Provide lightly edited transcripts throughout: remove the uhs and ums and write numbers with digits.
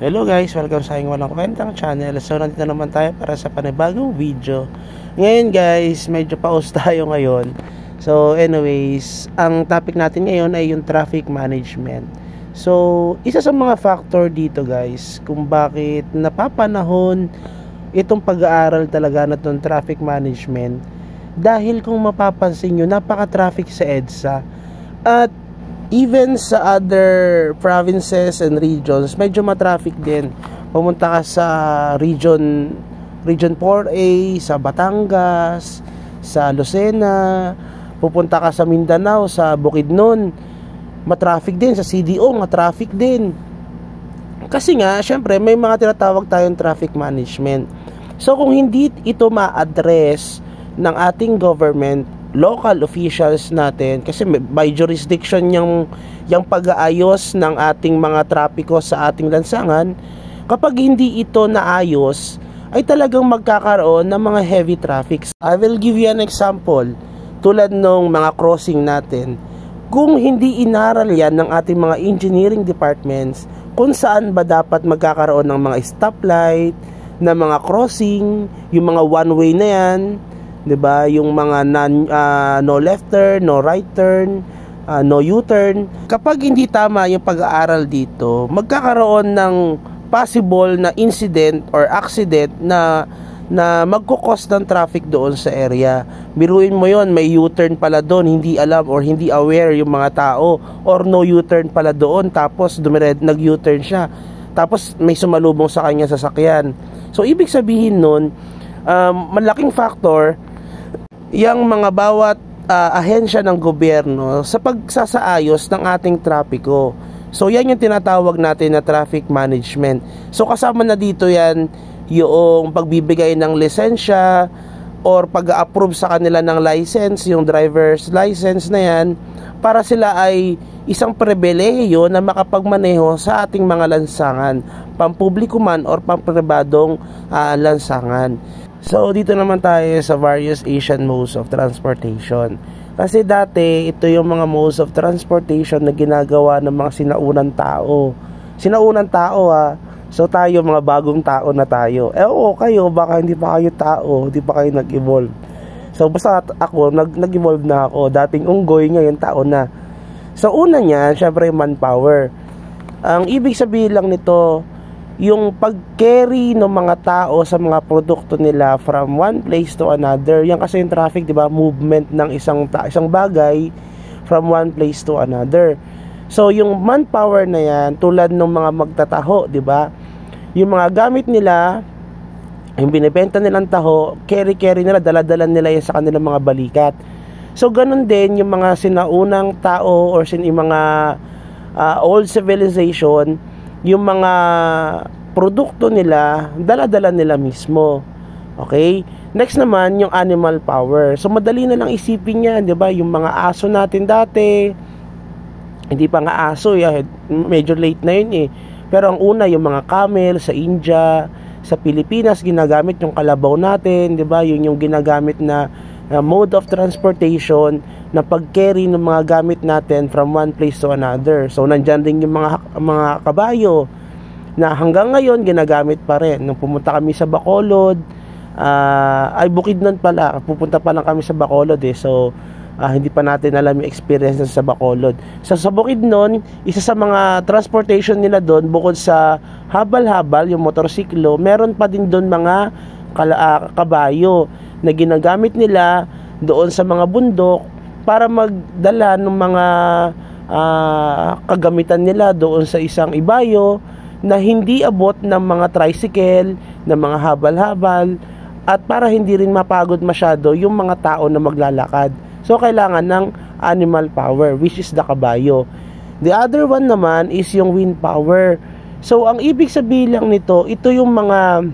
Hello guys, welcome sa aking walang kwentang channel. So nandito naman tayo para sa panibagong video. Ngayon guys, medyo pause tayo ngayon. So anyways, ang topic natin ngayon ay yung traffic management. So isa sa mga factor dito guys kung bakit napapanahon itong pag-aaral talaga na itong traffic management, dahil kung mapapansin nyo, napaka-traffic sa EDSA at even sa other provinces and regions, medyo matraffic din. Pumunta ka sa region 4A, sa Batangas, sa Lucena, pupunta ka sa Mindanao, sa Bukidnon, matraffic din. Sa CDO, matraffic din. Kasi nga, syempre, may mga tinatawag tayong traffic management. So, kung hindi ito ma-address ng ating government, local officials natin, kasi by jurisdiction yung pag-aayos ng ating mga trapiko sa ating lansangan, kapag hindi ito naayos, ay talagang magkakaroon ng mga heavy traffics. I will give you an example, tulad ng mga crossing natin. Kung hindi inaral yan ng ating mga engineering departments, kung saan ba dapat magkakaroon ng mga stoplight, na mga crossing, yung mga one-way na yan, 'di ba? Yung mga no left turn, no right turn, no U-turn. Kapag hindi tama yung pag-aaral dito, magkakaroon ng possible na incident or accident na magko-cause ng traffic doon sa area. Biruin mo yon, may U-turn pala doon, hindi alam or hindi aware yung mga tao, or no U-turn pala doon, tapos nag-U-turn siya. Tapos may sumalubong sa kanya sasakyan. So ibig sabihin nun, malaking factor yung mga bawat ahensya ng gobyerno sa pagsasaayos ng ating trapiko. So yan yung tinatawag natin na traffic management. So kasama na dito yan yung pagbibigay ng lisensya or pag-approve sa kanila ng license, yung driver's license na yan, para sila ay isang pribilehiyo na makapagmaneho sa ating mga lansangan, pampubliko man or pampribadong lansangan. So dito naman tayo sa various Asian modes of transportation. Kasi dati ito yung mga modes of transportation na ginagawa ng mga sinaunang tao. Sinaunang tao So tayo mga bagong tao na tayo. Oo, kayo baka hindi pa kayo tao, hindi pa kayo nag-evolve. So basta ako nag-evolve na ako. Dating unggoy, ngayon tao na. So una niyan, syempre manpower. Ang ibig sabihin lang nito, yung pag-carry ng mga tao sa mga produkto nila from one place to another. Yan kasi yung traffic, di ba? Movement ng isang bagay from one place to another. So yung manpower na yan, tulad ng mga magtataho, di ba? Yung mga gamit nila, yung binibenta nilang taho, carry nila, dala-dala nila yan sa kanilang mga balikat. So ganun din yung mga sinaunang tao or yung mga old civilization, yung mga produkto nila, dala-dala nila mismo. Okay? Next naman, yung animal power. So madali na lang isipin yan, di ba? Yung mga aso natin dati, hindi pa nga aso, medyo late na yun Pero ang una, yung mga camel sa India, sa Pilipinas, ginagamit yung kalabaw natin, di ba? Yun yung ginagamit na mode of transportation na pag-carry ng mga gamit natin from one place to another. So nandyan din yung mga kabayo na hanggang ngayon ginagamit pa rin. Nung pumunta kami sa Bacolod, Bukidnon pala, pupunta pa lang kami sa Bacolod So hindi pa natin alam yung experience sa Bacolod. So sa Bukidnon, isa sa mga transportation nila doon, bukod sa habal-habal, yung motorsiklo, meron pa din doon mga kabayo na ginagamit nila doon sa mga bundok para magdala ng mga kagamitan nila doon sa isang ibayo na hindi abot ng mga tricycle, ng mga habal-habal, at para hindi rin mapagod masyado yung mga tao na maglalakad. So kailangan ng animal power, which is the kabayo. The other one naman is yung wind power. So ang ibig sabihin lang nito, ito yung mga,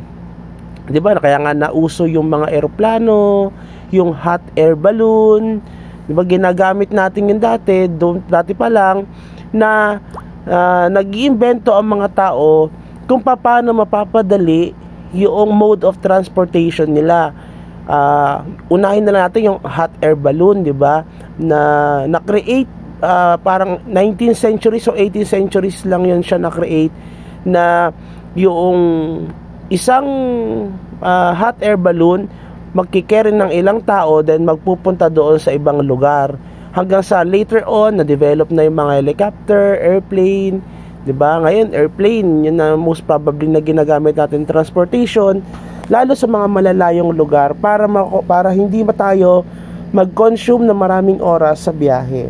di ba, kaya nga nauso yung mga eroplano, yung hot air balloon, di ba, ginagamit natin yung dati pa lang, na nag-iimbento ang mga tao kung paano mapapadali yung mode of transportation nila. Unahin na natin yung hot air balloon, di ba, na create parang 19th century so 18th centuries lang yun siya na-create, na yung isang hot air balloon magkikerry ng ilang tao, then magpupunta doon sa ibang lugar. Hanggang sa later on, na-develop na yung mga helicopter, airplane, diba? Ngayon, airplane, yun na most probably na ginagamit natin transportation, lalo sa mga malalayong lugar para hindi tayo mag-consume ng maraming oras sa biyahe.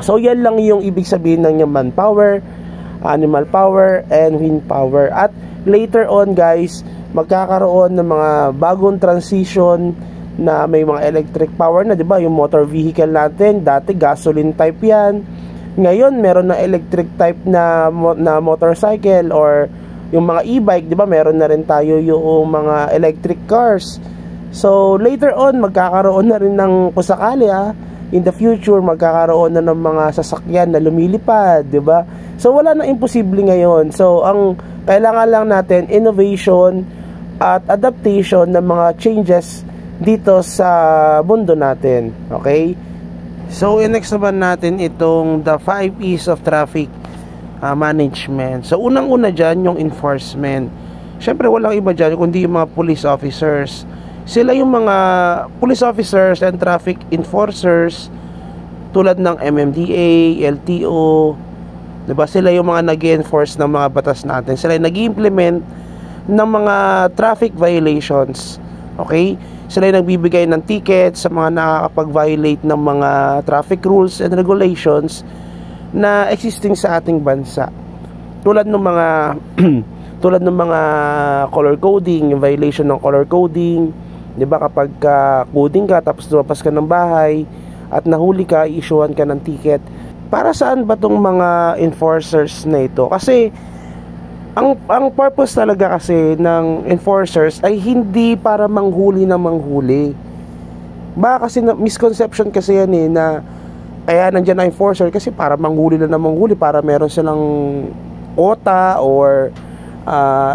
So, yan lang yung ibig sabihin ng manpower, animal power, and wind power. At later on, guys, magkakaroon ng mga bagong transition na may mga electric power na, 'di ba? Yung motor vehicle natin, dati gasoline type 'yan. Ngayon meron na electric type na motorcycle, or yung mga e-bike, 'di ba? Meron na rin tayo yung mga electric cars. So later on magkakaroon na rin ng kusakali, in the future magkakaroon na ng mga sasakyan na lumilipad, 'di ba? So wala nang imposible ngayon. So ang kailangan lang natin innovation at adaptation ng mga changes dito sa mundo natin. Okay? So, next naman natin itong the 5 E's of traffic management. So, unang-una dyan, yung enforcement. Siyempre, walang iba dyan kundi yung mga police officers. Sila yung mga police officers and traffic enforcers tulad ng MMDA, LTO, diba? Sila yung mga nag-enforce ng mga batas natin. Sila yung nag-implement ng mga traffic violations. Okay? Sila yung nagbibigay ng ticket sa mga nakakapag-violate ng mga traffic rules and regulations na existing sa ating bansa. Tulad ng mga tulad ng mga color coding, yung violation ng color coding, 'di ba? Kapag coding ka tapos lumabas ka ng bahay at nahuli ka, i-issuean ka ng ticket. Para saan ba tong mga enforcers na ito? Kasi ang purpose talaga kasi ng enforcers ay hindi para manghuli na manghuli. Baka kasi misconception kasi yan na kaya nandiyan na enforcer kasi para manghuli na manghuli, para meron silang quota or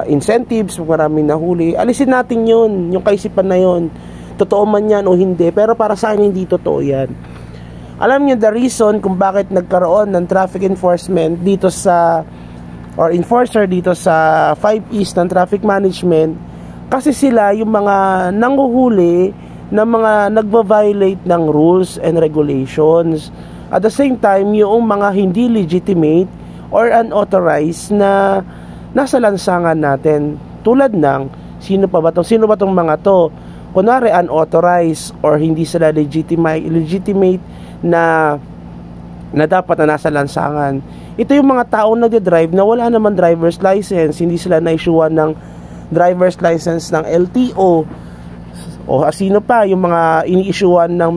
incentives kung maraming nahuli. Alisin natin yun, yung kaisipan na yun. Totoo man yan o hindi, pero para sa akin hindi totoo yan. Alam niyo the reason kung bakit nagkaroon ng traffic enforcement dito sa or enforcer dito sa 5 E's ng traffic management, kasi sila yung mga nanghuhuli ng mga nagva-violate ng rules and regulations. At the same time, yung mga hindi legitimate or unauthorized na nasa lansangan natin. Tulad ng sino ba tong mga to? Kunwari unauthorized or hindi sila legitimate na dapat na nasa lansangan. Ito yung mga taong nagde-drive na wala naman driver's license, hindi sila na-issuean ng driver's license ng LTO. O sino pa yung mga ini-issuean ng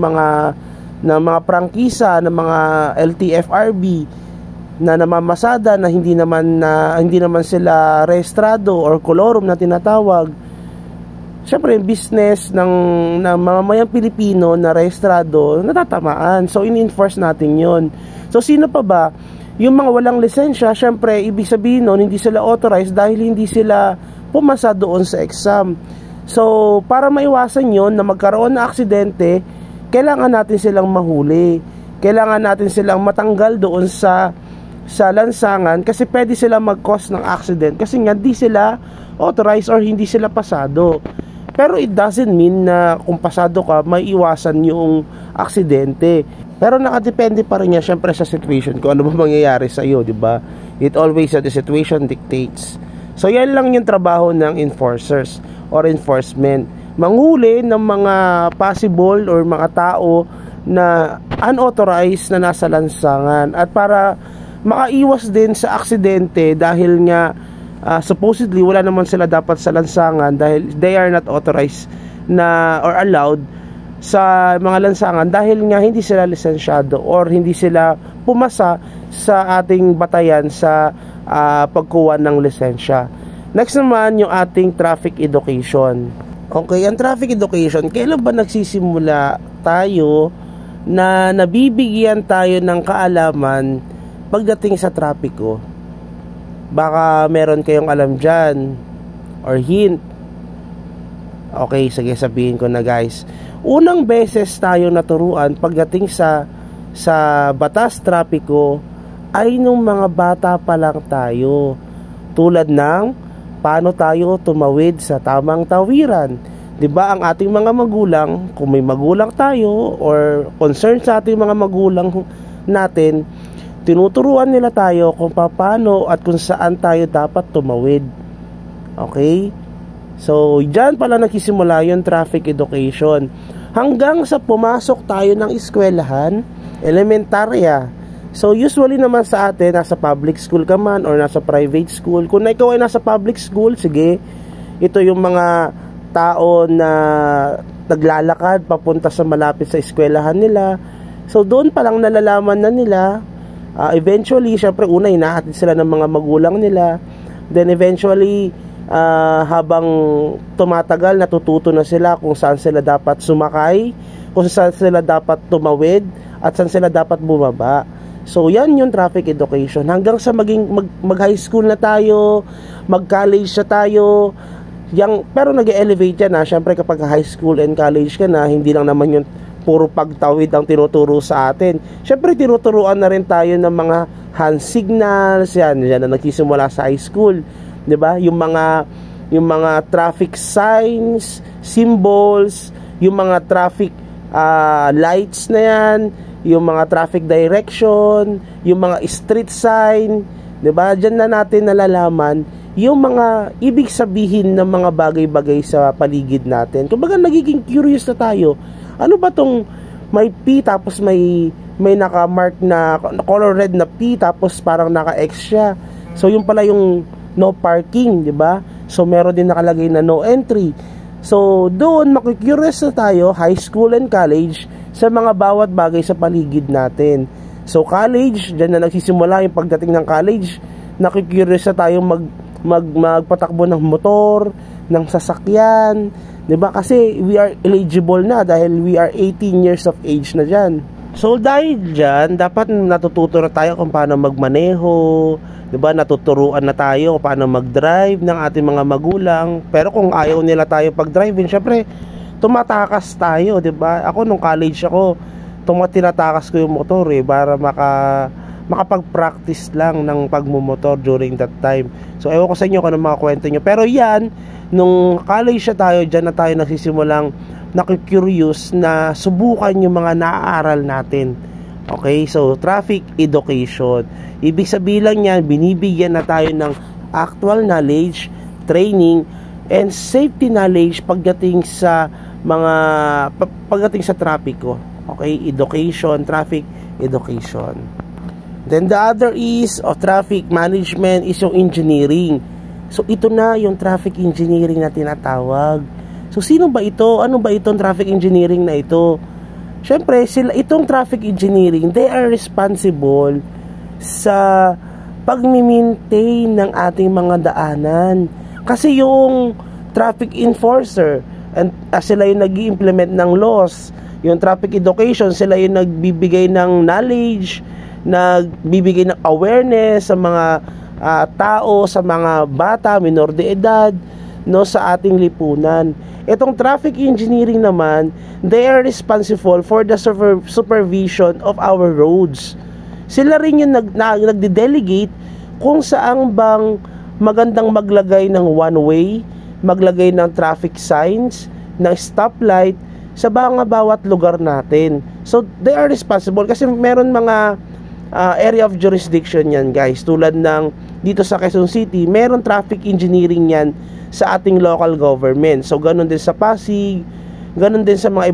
mga prangkisa, ng mga LTFRB na namamasada na hindi naman sila rehistrado or kolorum na tinatawag. Siyempre, yung business ng mamamayang Pilipino na rehistrado, natatamaan. So, in-enforce natin yun. So, sino pa ba? Yung mga walang lisensya, siyempre, ibig sabihin nun, hindi sila authorized dahil hindi sila pumasa doon sa exam. So, para maiwasan yon na magkaroon ng aksidente, kailangan natin silang mahuli. Kailangan natin silang matanggal doon sa lansangan kasi pwede sila mag-cause ng accident kasi nga di sila authorized or hindi sila pasado. Pero it doesn't mean na kung pasado ka, may iwasan yung aksidente. Pero nakadepende pa rin yan syempre sa situation kung ano ba mangyayari sa iyo, di ba? It always the situation dictates. So yan lang yung trabaho ng enforcers or enforcement. Manghuli ng mga possible or mga tao na unauthorized na nasa lansangan at para makaiwas din sa aksidente dahil nga supposedly wala naman sila dapat sa lansangan dahil they are not authorized na or allowed sa mga lansangan dahil nga hindi sila lisensyado or hindi sila pumasa sa ating batayan sa pagkuha ng lisensya. Next naman yung ating traffic education. Okay, ang traffic education, kailan ba nagsisimula tayo na nabibigyan tayo ng kaalaman pagdating sa trapiko? Baka meron kayong alam dyan or hint. Okay, sige, sabihin ko na guys. Unang beses tayo naturuan pagdating sa batas trapiko ay nung mga bata pa lang tayo. tulad ng paano tayo tumawid sa tamang tawiran. 'Di ba, ang ating mga magulang, kung may magulang tayo or concerned sa ating mga magulang natin, tinuturuan nila tayo kung paano at kung saan tayo dapat tumawid. Okay? So, diyan pala nagsisimula yung traffic education. Hanggang sa pumasok tayo ng eskwelahan, elementarya. So, usually naman sa atin, nasa public school ka man or nasa private school. Kung ikaw ay nasa public school, sige, ito yung mga tao na naglalakad papunta sa malapit sa eskwelahan nila. So doon pa lang nalalaman na nila, eventually syempre una hinahatid sila ng mga magulang nila, then eventually habang tumatagal natututo na sila kung saan sila dapat sumakay, kung saan sila dapat tumawid at saan sila dapat bumaba. So yan yung traffic education hanggang sa mag high school na tayo, mag college na tayo. Pero nag-elevate yan na. Siyempre kapag high school and college ka na, hindi lang naman yung puro pagtawid ang tinuturo sa atin. Siyempre tinuturuan na rin tayo ng mga hand signals. Yan na nagsisimula sa high school, 'di ba? Yung mga traffic signs, symbols, yung mga traffic lights na yan, yung mga traffic direction, yung mga street sign, 'di ba? Diyan na natin nalalaman yung mga ibig sabihin ng mga bagay-bagay sa paligid natin. Kumbaga nagiging curious na tayo. Ano ba tong may P tapos may naka-mark na color red na P tapos parang naka-X siya. So yung pala yung no parking, 'di ba? So meron din nakalagay na no entry. So doon makikurious na tayo, high school and college, sa mga bawat bagay sa paligid natin. So college, diyan na nagsisimula yung pagdating ng college. Nakikurious na tayo magpatakbo ng motor, ng sasakyan, 'di ba? Kasi we are eligible na dahil we are 18 years of age na diyan. So dahil diyan, dapat natututo na tayo kung paano magmaneho, 'di ba? Natuturuan na tayo kung paano mag-drive ng ating mga magulang. Pero kung ayaw nila tayo pag-driving, syempre tumatakas tayo, 'di ba? Ako nung college ako, tinatakas ko yung motor para makapag-practice lang ng pagmumotor during that time. So ewan ko sa inyo kung ano mga kwento nyo, pero yan, nung college na tayo, dyan na tayo nagsisimulang nakikurious na subukan yung mga naaaral natin. Okay, so traffic education, ibig sabihin lang yan, binibigyan na tayo ng actual knowledge, training, and safety knowledge pagdating sa trapiko. Okay, education, traffic education. Then the other is of traffic management is yung engineering. So ito na yung traffic engineering na tinatawag. So sino ba ito? Ano ba itong traffic engineering na ito? Syempre, itong traffic engineering, they are responsible sa pag-maintain ng ating mga daanan. Kasi yung traffic enforcer, and sila yung nag-i-implement ng laws. Yung traffic education, sila yung nagbibigay ng knowledge, nagbibigay ng awareness sa mga tao, sa mga bata, minor de edad, no, sa ating lipunan. Itong traffic engineering naman, they are responsible for the supervision of our roads. Sila rin yung nagde-delegate kung saan bang magandang maglagay ng one-way, maglagay ng traffic signs, ng stoplight sa bawat lugar natin. So they are responsible kasi meron mga area of jurisdiction yan, guys. Tulad ng dito sa Quezon City, meron traffic engineering yan sa ating local government. So ganun din sa Pasig, ganun din sa mga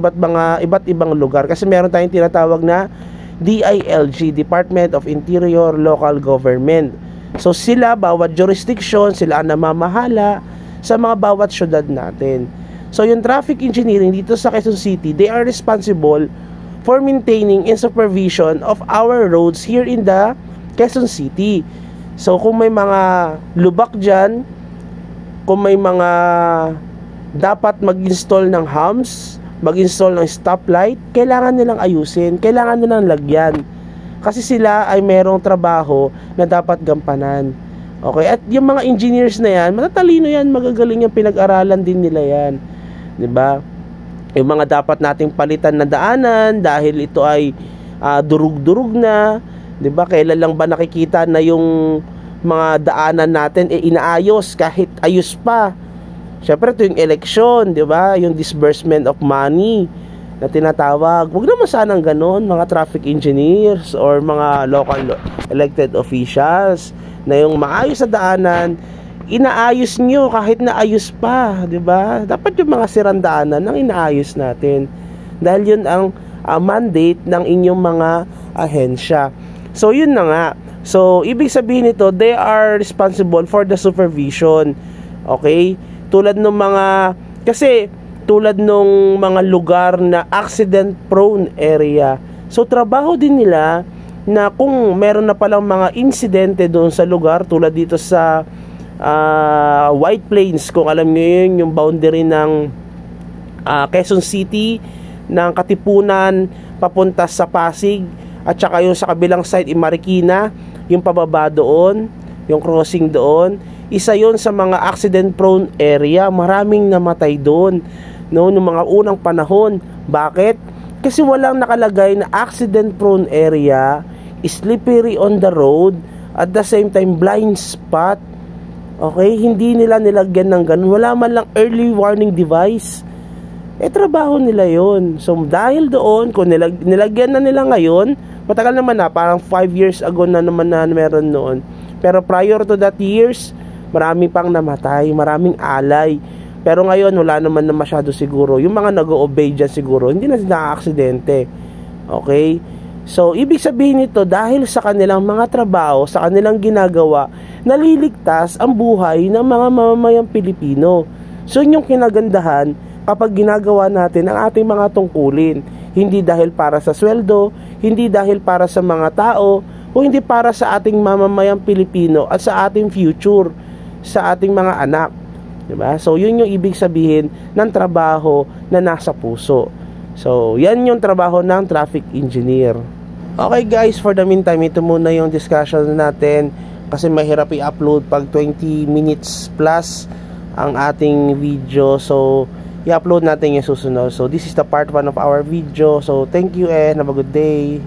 iba't ibang lugar kasi meron tayong tinatawag na DILG, Department of Interior Local Government. So sila, bawat jurisdiction, sila ang namamahala sa mga bawat syudad natin. So yung traffic engineering dito sa Quezon City, they are responsible for maintaining and supervision of our roads here in the Quezon City. So kung may mga lubak dyan, kung may mga dapat mag-install ng humps, mag-install ng stoplight, kailangan nilang ayusin, kailangan nilang lagyan. Kasi sila ay merong trabaho na dapat gampanan. Okay, at yung mga engineers na yan, matatalino yan, magagaling yung pinag-aralan din nila yan. 'Di ba? Yung mga dapat nating palitan na daanan dahil ito ay durug-durug na, 'di ba? Kailan lang ba nakikita na yung mga daanan natin inaayos kahit ayos pa. Syempre ito yung election, di ba? Yung disbursement of money na tinatawag. Huwag naman sanang ganun, mga traffic engineers or mga local elected officials, na yung maayos sa daanan, inaayos nyo kahit naayos pa, di ba? Dapat yung mga sirang daanan ang inaayos natin. Dahil yun ang mandate ng inyong mga ahensya. So yun na nga. So ibig sabihin nito, they are responsible for the supervision. Okay? Tulad ng mga, kasi tulad ng mga lugar na accident prone area, so trabaho din nila na kung meron na palang mga insidente doon sa lugar, tulad dito sa White Plains, kung alam niyo yun, yung boundary ng Quezon City, ng Katipunan papunta sa Pasig, at saka yung sa kabilang side Marikina, yung pababa doon, yung crossing doon, isa yon sa mga accident prone area. Maraming namatay doon noong mga unang panahon. Bakit? Kasi walang nakalagay na accident prone area, slippery on the road, at the same time blind spot. Okay, hindi nila nilagyan ng ganun. Wala man lang early warning device. Trabaho nila yon. So dahil doon, kung nilagyan na nila ngayon, matagal naman na, parang 5 years ago na naman na meron noon. Pero prior to that years, marami pang namatay, maraming alay. Pero ngayon, wala naman na masyado siguro. Yung mga nag-o-obey dyan siguro, hindi na nakaka-aksidente. Okay? So, ibig sabihin nito, dahil sa kanilang mga trabaho, sa kanilang ginagawa, naliligtas ang buhay ng mga mamamayang Pilipino. So, yung kinagandahan, kapag ginagawa natin ang ating mga tungkulin, hindi dahil para sa sweldo, hindi dahil para sa mga tao, o hindi para sa ating mamamayang Pilipino at sa ating future, sa ating mga anak, diba? So yun yung ibig sabihin ng trabaho na nasa puso. So yan yung trabaho ng traffic engineer. Okay guys, for the meantime, ito muna yung discussion natin, kasi mahirap i-upload pag 20 minutes plus ang ating video. So i-upload natin yung susunod. So this is the part 1 of our video. So thank you and have a good day.